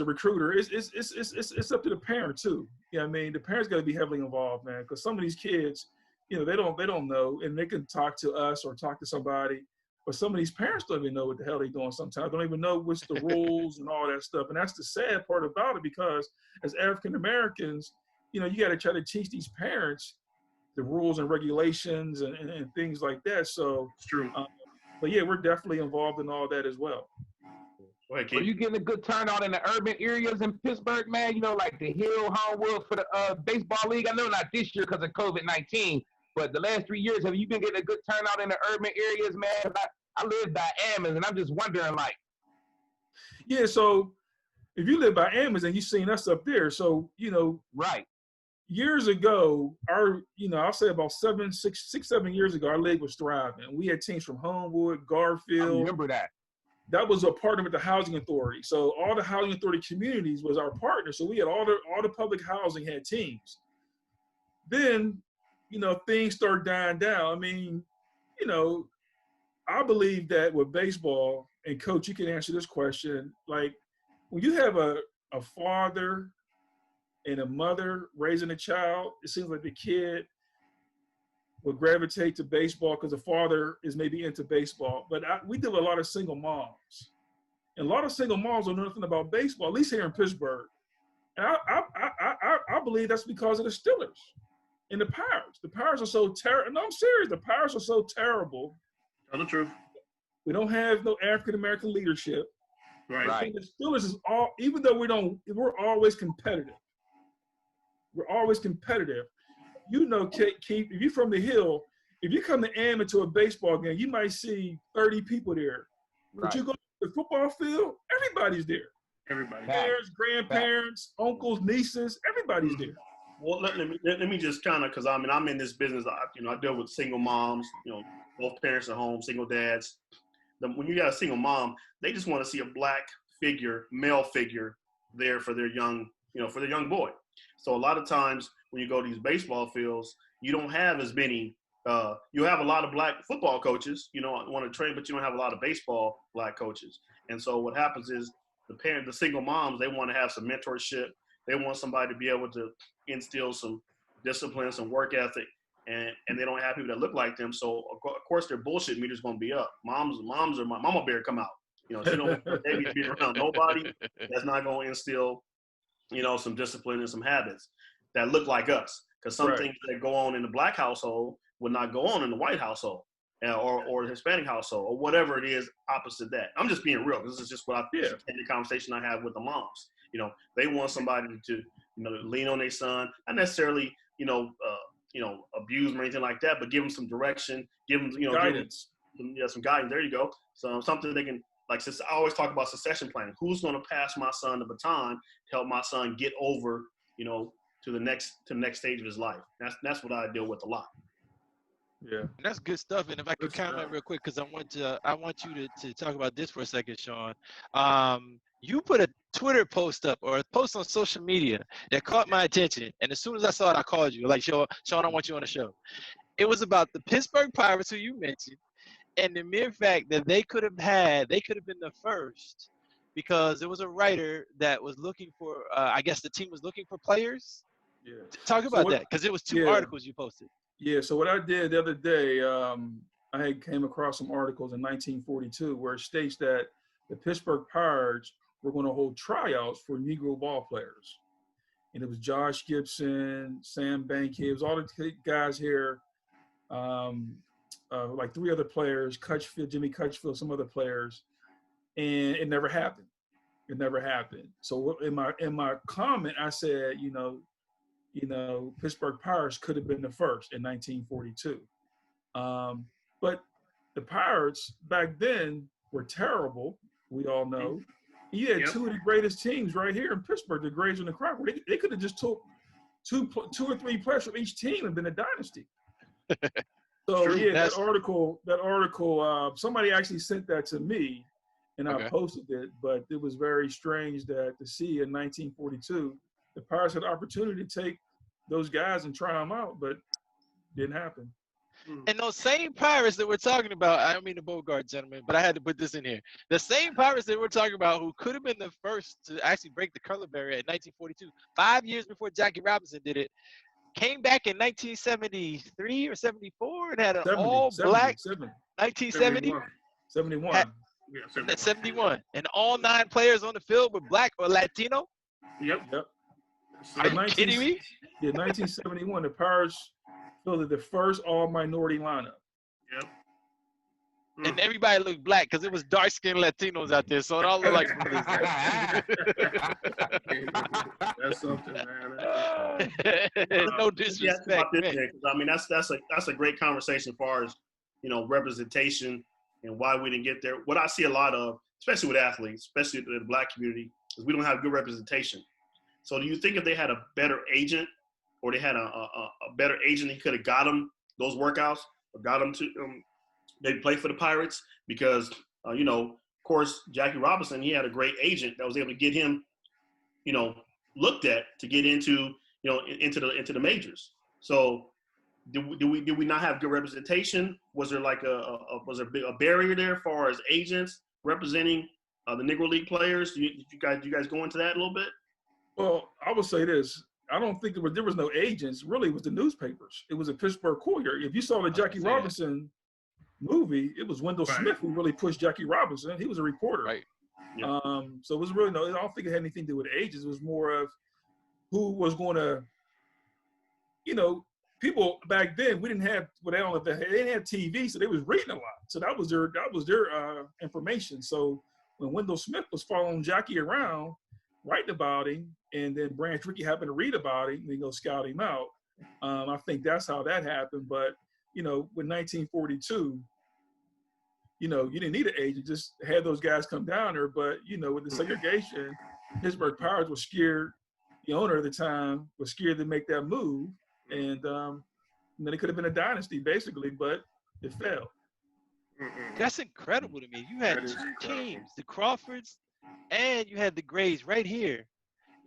a recruiter, it's up to the parent too. Yeah, I mean, the parents got to be heavily involved, man, because some of these kids, they don't know, and they can talk to us or talk to somebody, but some of these parents don't even know what the hell they're doing. Sometimes don't even know what's the rules and all that stuff, and that's the sad part about it. Because as African Americans, you got to try to teach these parents the rules and regulations and things like that. So It's true. But yeah, we're definitely involved in all that as well. Go ahead, Are Keith. you getting a good turnout in the urban areas in Pittsburgh, man? Like the Hill, Homewood for the baseball league? I know not this year because of COVID-19, but the last 3 years, have you been getting a good turnout in the urban areas, man? I live by Ammons, and I'm just wondering, like. Yeah, so if you live by Ammons and you've seen us up there, so, Right. Years ago, I'll say about 7 years ago, our league was thriving. We had teams from Homewood, Garfield. I remember that. That was a partner with the housing authority. So all the housing authority communities was our partner. So we had all the public housing had teams. Then, things started dying down. I mean, I believe that with baseball, and Coach, you can answer this question. Like, when you have a father and a mother raising a child, it seems like the kid would gravitate to baseball because the father is maybe into baseball. But we deal with a lot of single moms. And a lot of single moms don't know nothing about baseball, at least here in Pittsburgh. And I believe that's because of the Steelers and the Pirates. The Pirates are so terrible. No, I'm serious. The Pirates are so terrible. Tell the truth. We don't have no African-American leadership. Right. The Steelers is even though we're always competitive. We're always competitive. Keith, if you're from the Hill, if you come to Ammon to a baseball game, you might see 30 people there. Right. But you go to the football field, everybody's there. Everybody. Parents, grandparents, uncles, nieces, everybody's there. Well, let me just kind of, because I'm in this business. I deal with single moms. Both parents at home, single dads. When you got a single mom, they just want to see a black figure, male figure, there for their young boy. So a lot of times when you go to these baseball fields, you don't have as many. You have a lot of black football coaches, want to train, but you don't have a lot of baseball black coaches. And so what happens is the single moms, they want to have some mentorship. They want somebody to be able to instill some discipline, some work ethic, and they don't have people that look like them. So of course their bullshit meter's going to be up. Moms are my mama bear come out. She don't want her baby to be around nobody that's not going to instill, some discipline and some habits that look like us. Because some things that go on in the black household would not go on in the white household or the Hispanic household or whatever it is opposite that. I'm just being real because this is just what in the conversation I have with the moms. They want somebody to lean on their son, not necessarily, abuse them or anything like that, but give them some direction, give them, guidance. Some guidance. There you go. So something they can, I always talk about succession planning. Who's going to pass my son the baton to help my son get over, to the next stage of his life? That's what I deal with a lot. Yeah, And that's good stuff. And if I could Good comment stuff. real quick, because I want you to talk about this for a second, Sean. You put a Twitter post up or a post on social media that caught my attention. And as soon as I saw it, I called you. Like, Sean, I want you on the show. It was about the Pittsburgh Pirates, who you mentioned, and the mere fact that they could have been the first, because there was a writer that was looking for, I guess the team was looking for players. Yeah. Talk about that, because it was two articles you posted. Yeah, so what I did the other day, I had came across some articles in 1942 where it states that the Pittsburgh Pirates were going to hold tryouts for Negro ball players. And it was Josh Gibson, Sam Bankhead, it was all the guys here, like three other players, Jimmy Cutchfield, some other players, and it never happened. It never happened. So in my comment, I said, Pittsburgh Pirates could have been the first in 1942. But the Pirates back then were terrible, we all know. You had two of the greatest teams right here in Pittsburgh, the Grays and the Crockett. They could have just took two or three players from each team and been a dynasty. So that article, somebody actually sent that to me, and I posted it. But it was very strange that to see in 1942 the Pirates had the opportunity to take those guys and try them out, but didn't happen. And those same Pirates that we're talking about, I don't mean to Bogart, gentlemen, but I had to put this in here. The same Pirates that we're talking about who could have been the first to actually break the color barrier in 1942, 5 years before Jackie Robinson did it, came back in 1973 or 74 and had an all-black 1970? 71. Yeah, 71. And all 9 players on the field were black or Latino? Yep. Are you kidding me? Yeah, 1971, the Pirates fielded the first all-minority lineup. Yep. And everybody looked black because it was dark-skinned Latinos out there, so it all looked like brothers. That's something, man. No disrespect. I mean, that's a great conversation as far as, you know, representation and why we didn't get there. What I see a lot of, especially with athletes, especially in the black community, is we don't have good representation. So do you think if they had a better agent, or they had a better agent, he could have got them those workouts or got them to maybe play for the Pirates? Because, you know, of course, Jackie Robinson, he had a great agent that was able to get him, you know, looked at to get into, you know, into the majors. So did we not have good representation? Was there like was there a barrier there as far as agents representing the Negro League players? Do you guys go into that a little bit? Well, I would say this. I don't think there was no agents. Really, it was the newspapers. It was a Pittsburgh Courier. If you saw the Jackie Robinson movie, it was Wendell Smith who really pushed Jackie Robinson. He was a reporter. Right. Yeah. So it was really I don't think it had anything to do with agents. It was more of who was going to, you know, people back then, we didn't have, well, they didn't have TV, so they was reading a lot. So that was their information. So when Wendell Smith was following Jackie around, writing about him, and then Branch Rickey happened to read about him, and they go scout him out. I think that's how that happened. But, you know, with 1942, you know, you didn't need an agent, just had those guys come down there. But, you know, with the segregation, Pittsburgh Pirates were scared. The owner at the time was scared to make that move. And then it could have been a dynasty, basically, but it failed. That's incredible to me. You had 2 teams, the Crawfords, and you had the Grays right here.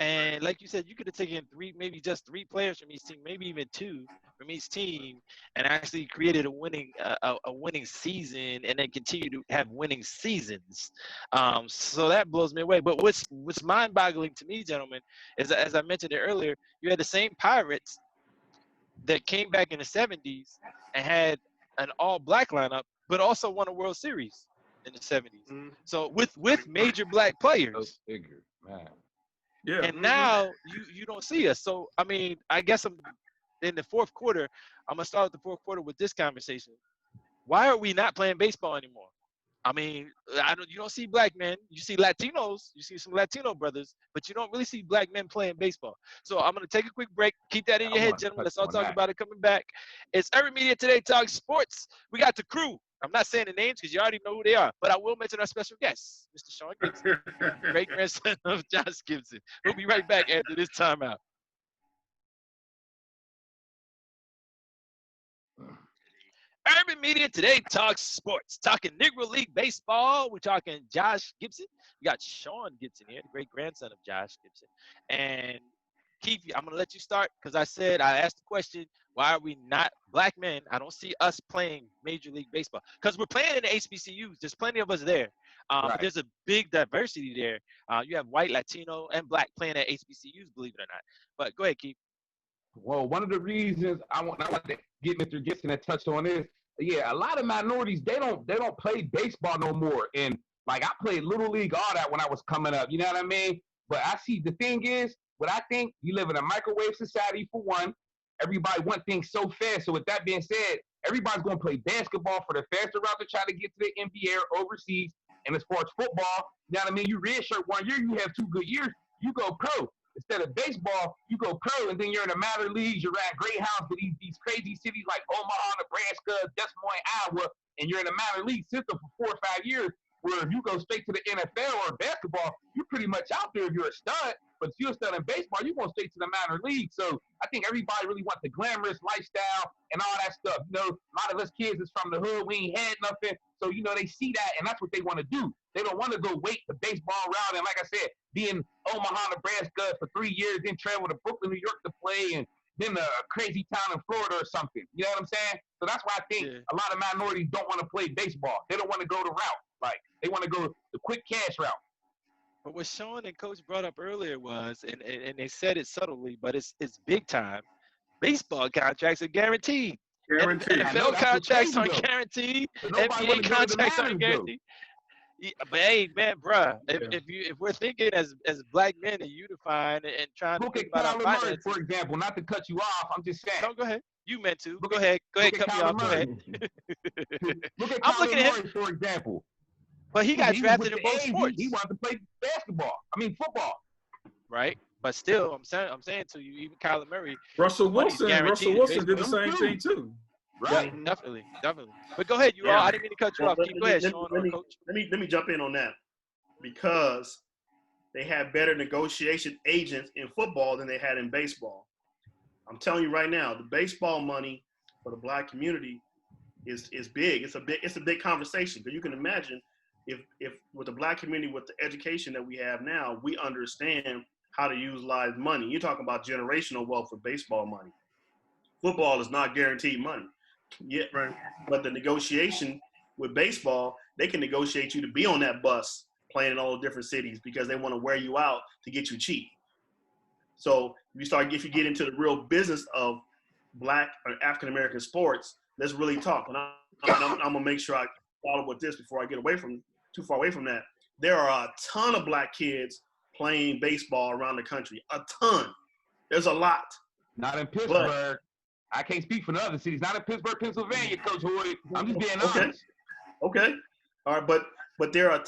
And like you said, you could have taken 3, maybe just 3 players from each team, maybe even 2 from each team, and actually created a winning season, and then continue to have winning seasons. So that blows me away. But what's mind-boggling to me, gentlemen, is that, as I mentioned it earlier, you had the same Pirates that came back in the 70s and had an all-black lineup, but also won a World Series in the 70s. So with major black players. Man. Yeah. And now you don't see us. So, I mean, I guess I'm in the fourth quarter. I'm going to start the fourth quarter with this conversation. Why are we not playing baseball anymore? I mean, you don't see black men. You see Latinos. You see some Latino brothers, but you don't really see black men playing baseball. So I'm going to take a quick break. Keep that in your head, gentlemen. Let's all talk about it coming back. It's Urban Media Today Talk Sports. We got the crew. I'm not saying the names because you already know who they are, but I will mention our special guest, Mr. Sean Gibson, great grandson of Josh Gibson. We'll be right back after this timeout. Urban Media Today talks sports. Talking Negro League baseball. We're talking Josh Gibson. We got Sean Gibson here, the great grandson of Josh Gibson. And Keith, I'm going to let you start because I asked the question, why are we not black men? I don't see us playing Major League Baseball because we're playing in the HBCUs. There's plenty of us there. But there's a big diversity there. You have white, Latino, and black playing at HBCUs, believe it or not. But go ahead, Keith. Well, one of the reasons I want to get Mr. Gibson that touched on is, yeah, a lot of minorities, they don't play baseball no more. And like I played Little League, all that when I was coming up, you know what I mean? But I see the thing is, what I think, we live in a microwave society for one. Everybody want things so fast. So with that being said, everybody's going to play basketball for the faster route to try to get to the NBA or overseas. And as far as football, you know what I mean? You redshirt 1 year, you have 2 good years, you go pro. Instead of baseball, you go pro, and then you're in the minor leagues. You're at Greyhounds to these crazy cities like Omaha, Nebraska, Des Moines, Iowa, and you're in a minor league system for 4 or 5 years. Where if you go straight to the NFL or basketball, you're pretty much out there if you're a stud. But if you're still in baseball, you're going straight to the minor league. So I think everybody really wants the glamorous lifestyle and all that stuff. You know, a lot of us kids is from the hood. We ain't had nothing. So, you know, they see that, and that's what they want to do. They don't want to go wait the baseball route. And like I said, be in Omaha, Nebraska for 3 years, then travel to Brooklyn, New York to play, and then a crazy town in Florida or something. You know what I'm saying? So that's why I think a lot of minorities don't want to play baseball. They don't want to go the route. Like, they want to go the quick cash route. But what Sean and Coach brought up earlier was, and they said it subtly, but it's big time. Baseball contracts are guaranteed. Guaranteed. NFL contracts aren't guaranteed. NBA contracts aren't guaranteed. Yeah, but hey, man, bruh, if we're thinking as black men and unifying and trying to think about our finances, for example, not to cut you off, I'm just saying. No, go ahead. You meant to. Go ahead, cut me off. Go ahead. Look at I'm looking at him, for example. But he got drafted in both sports. He wanted to play football. Right, but still, I'm saying to you, even Kyler Murray. Russell Wilson did the same thing too. Right, yeah, definitely. But go ahead, you all. I didn't mean to cut you off. Go ahead, Sean, Coach. Let me jump in on that, because they have better negotiation agents in football than they had in baseball. I'm telling you right now, the baseball money for the black community is big. It's a big conversation, because you can imagine if with the black community, with the education that we have now, we understand how to utilize money. You're talking about generational wealth for baseball money. Football is not guaranteed money. Yeah, right. But the negotiation with baseball, they can negotiate you to be on that bus playing in all the different cities, because they want to wear you out to get you cheap. So if you get into the real business of black or African American sports, let's really talk. And I'm gonna make sure I follow with this before I get too far away from that. There are a ton of black kids playing baseball around the country. A ton. There's a lot. Not in Pittsburgh. I can't speak for the other cities. Not in Pittsburgh, Pennsylvania, Coach Hoy. I'm just being honest. Okay. All right, but there are a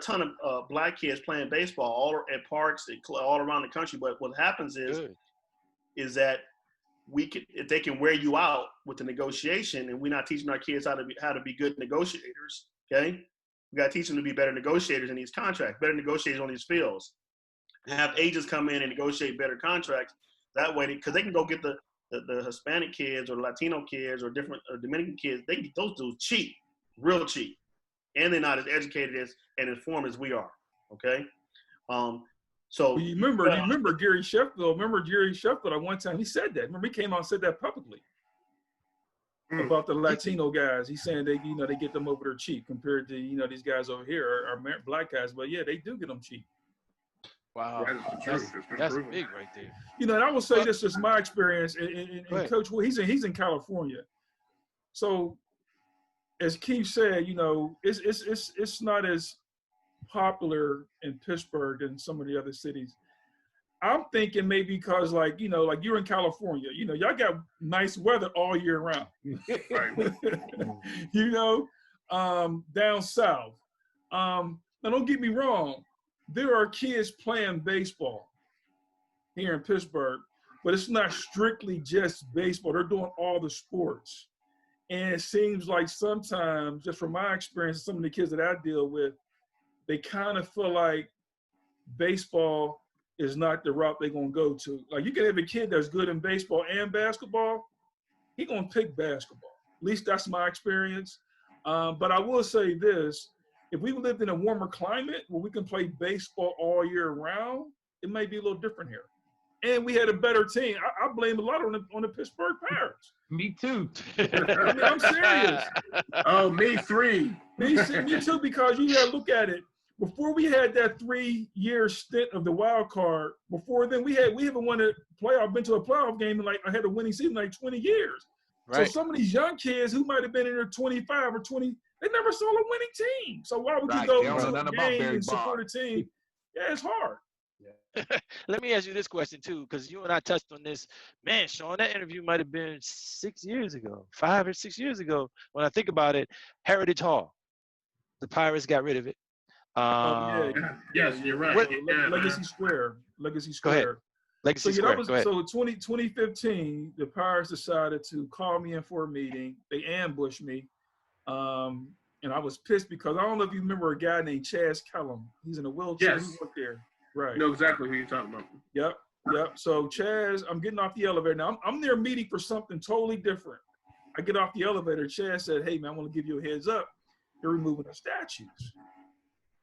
ton of black kids playing baseball all at parks all around the country. But what happens is that if they can wear you out with the negotiation, and we're not teaching our kids how to be good negotiators. Okay, we got to teach them to be better negotiators in these contracts, better negotiators on these fields, and have agents come in and negotiate better contracts. That way, because they can go get the Hispanic kids or Latino kids or Dominican kids, they can get those dudes cheap, real cheap. And they're not as educated and informed as we are. Okay. So you remember Gary Sheffield. Remember Gary Sheffield at one time he said that. Remember he came out and said that publicly about the Latino guys. He's saying they get them over there cheap compared to these guys over here are black guys. But yeah, they do get them cheap. Wow, that's big right there. And I will say this is my experience. And Coach, well, he's in California, so as Keith said, it's not as popular in Pittsburgh than some of the other cities. I'm thinking maybe because like you're in California, y'all got nice weather all year round. Down south. Now don't get me wrong. There are kids playing baseball here in Pittsburgh, but it's not strictly just baseball. They're doing all the sports. And it seems like sometimes, just from my experience, some of the kids that I deal with, they kind of feel like baseball is not the route they're going to go to. Like you can have a kid that's good in baseball and basketball, he's going to pick basketball. At least that's my experience. But I will say this. If we lived in a warmer climate where we can play baseball all year round, it might be a little different here. And we had a better team. I blame a lot on the Pittsburgh Pirates. Me too. I'm serious. Oh, me three. Me too, because you got to look at it. Before we had that 3-year stint of the wild card, before then we haven't won a playoff, been to a playoff game, and I had a winning season in 20 years. Right. So some of these young kids who might have been in their 25 or 20, they never saw a winning team. So why would you go to a game and support a team? Yeah, it's hard. Let me ask you this question too, because you and I touched on this. Man, Sean, that interview might have been 6 years ago, 5 or 6 years ago. When I think about it, Heritage Hall, the Pirates got rid of it. Yes, you're right. Legacy Square. Go ahead. Legacy Square. Go ahead. So 2015, the Pirates decided to call me in for a meeting. They ambushed me. And I was pissed because I don't know if you remember a guy named Chaz Kellum. He's in a wheelchair. Yes. He worked there. Right. You know exactly who you're talking about. Yep. So Chaz, I'm getting off the elevator now. I'm there meeting for something totally different. I get off the elevator. Chaz said, "Hey man, I want to give you a heads up. They're removing the statues."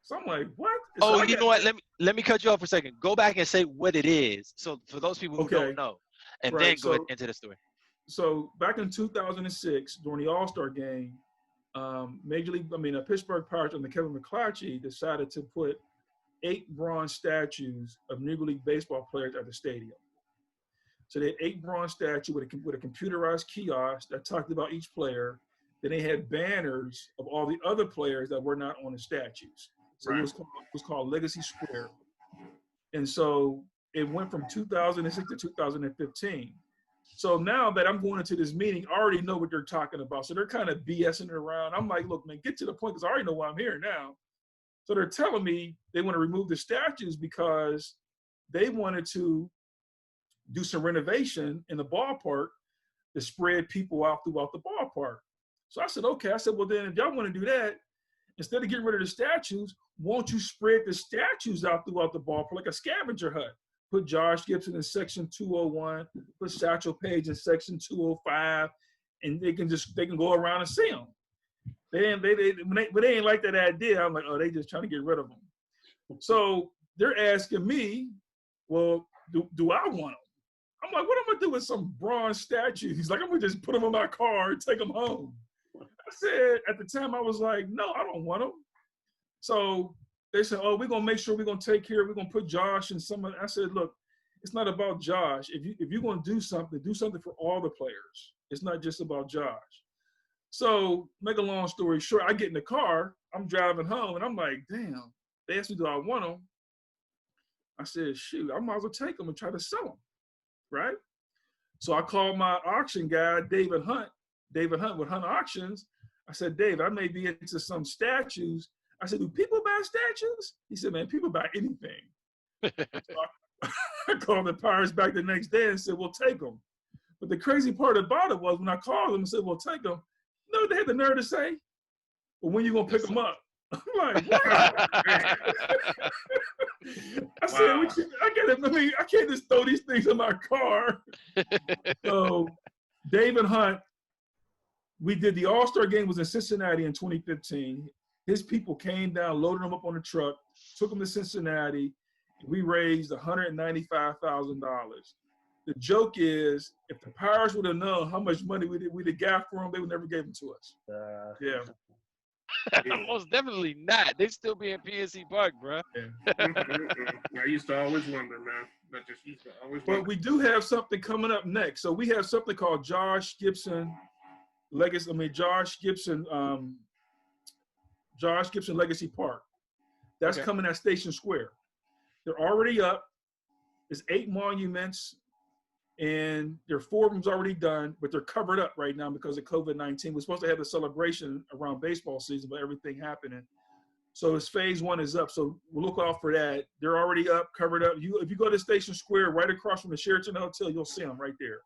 So I'm like, "What?" Oh, you know what? Let me cut you off for a second. Go back and say what it is. So for those people who don't know, and then go into the story. So back in 2006, during the All-Star game, Pittsburgh Pirates under Kevin McClatchy decided to put 8 bronze statues of Negro League baseball players at the stadium. So they had 8 bronze statues with a computerized kiosk that talked about each player. Then they had banners of all the other players that were not on the statues. So it was called Legacy Square. And so it went from 2006 to 2015. So now that I'm going into this meeting, I already know what they're talking about. So they're kind of BSing around. I'm like, look, man, get to the point because I already know why I'm here now. So they're telling me they want to remove the statues because they wanted to do some renovation in the ballpark to spread people out throughout the ballpark. So I said, okay. I said, well, then if y'all want to do that, instead of getting rid of the statues, won't you spread the statues out throughout the ballpark like a scavenger hunt? Put Josh Gibson in section 201, put Satchel Paige in section 205, and they can go around and see them. They ain't like that idea. I'm like, oh, they just trying to get rid of them. So they're asking me, well, do I want them? I'm like, what am I gonna do with some bronze statues? He's like, I'm gonna just put them in my car and take them home. I said, at the time, I was like, no, I don't want them. So they said, oh, we're gonna make sure we're gonna take care. We're gonna put Josh and some. I said, look, it's not about Josh. If you're gonna do something for all the players. It's not just about Josh. So make a long story short, I get in the car. I'm driving home, and I'm like, damn. They asked me, do I want them? I said, shoot, I might as well take them and try to sell them, right? So I called my auction guy, David Hunt with Hunt Auctions. I said, Dave, I may be into some statues. I said, do people buy statues? He said, man, people buy anything. So I called the Pirates back the next day and said, we'll take them. But the crazy part about it was when I called them and said, we'll take them, you know what they had the nerve to say? Well, when you going to pick them up? I'm like, what? I said, I can't just throw these things in my car. So David Hunt, we did the All-Star game was in Cincinnati in 2015. His people came down, loaded them up on a truck, took them to Cincinnati. We raised $195,000. The joke is, if the Pirates would have known how much money we'd have got for them, they would never give them to us. Yeah. Most definitely not. They still be in PNC Park, bro. Yeah. I used to always wonder, man. But we do have something coming up next. So we have something called Josh Gibson Legacy Park. That's coming at Station Square. They're already up. There's 8 monuments, and there are 4 of them's already done, but they're covered up right now because of COVID-19. We're supposed to have the celebration around baseball season, but everything happening. So phase 1 is up. So we'll look out for that. They're already up, covered up. If you go to Station Square, right across from the Sheraton Hotel, you'll see them right there.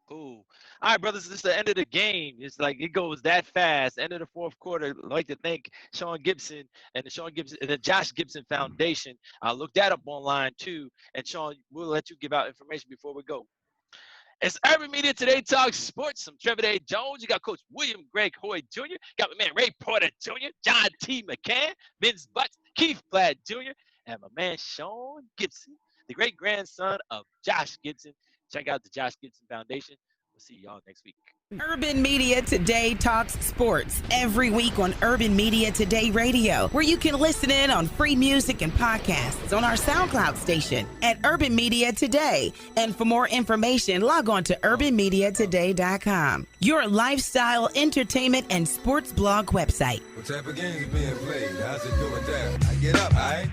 Cool. All right, brothers, this is the end of the game. It's like it goes that fast. End of the 4th quarter. I'd like to thank Sean Gibson and the Josh Gibson Foundation. I looked that up online too. And Sean, we'll let you give out information before we go. It's Urban Media Today Talks Sports. I'm Trevin A. Jones. You got Coach William Greg Hoy Jr. Got my man Ray Porter Jr., John T. McCann, Vince Butts, Keith Platt Jr., and my man Sean Gibson, the great grandson of Josh Gibson. Check out the Josh Gibson Foundation. We'll see y'all next week. Urban Media Today talks sports every week on Urban Media Today Radio, where you can listen in on free music and podcasts on our SoundCloud station at Urban Media Today. And for more information, log on to urbanmediatoday.com, your lifestyle, entertainment, and sports blog website. What type of games being played? How's it going down? I get up, all right?